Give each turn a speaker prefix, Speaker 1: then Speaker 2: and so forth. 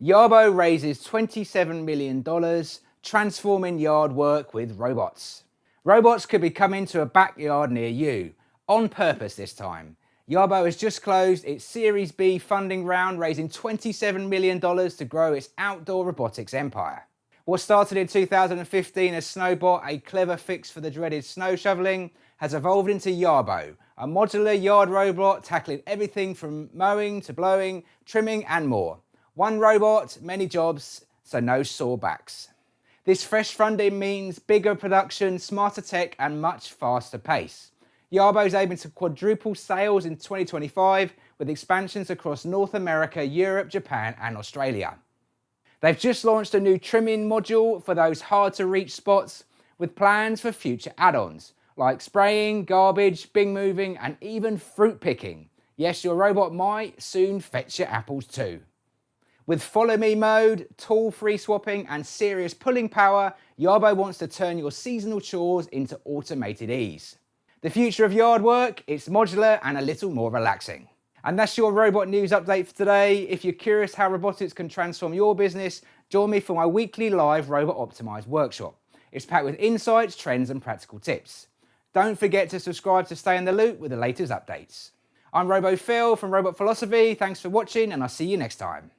Speaker 1: Yarbo raises $27 million, transforming yard work with robots. Robots could be coming to a backyard near you, on purpose this time. Yarbo has just closed its Series B funding round, raising $27 million to grow its outdoor robotics empire. What started in 2015 as Snowbot, a clever fix for the dreaded snow shoveling, has evolved into Yarbo, a modular yard robot tackling everything from mowing to blowing, trimming and more. One robot, many jobs, so no sore backs. This fresh funding means bigger production, smarter tech and much faster pace. Yarbo is aiming to quadruple sales in 2025 with expansions across North America, Europe, Japan and Australia. They've just launched a new trimming module for those hard to reach spots with plans for future add-ons like spraying, garbage, bin moving and even fruit picking. Yes, your robot might soon fetch your apples too. With follow me mode, tool free swapping and serious pulling power, Yarbo wants to turn your seasonal chores into automated ease. The future of yard work, it's modular and a little more relaxing. And that's your robot news update for today. If you're curious how robotics can transform your business, join me for my weekly live Robot Optimized workshop. It's packed with insights, trends and practical tips. Don't forget to subscribe to stay in the loop with the latest updates. I'm RoboPhil from Robot Philosophy. Thanks for watching and I'll see you next time.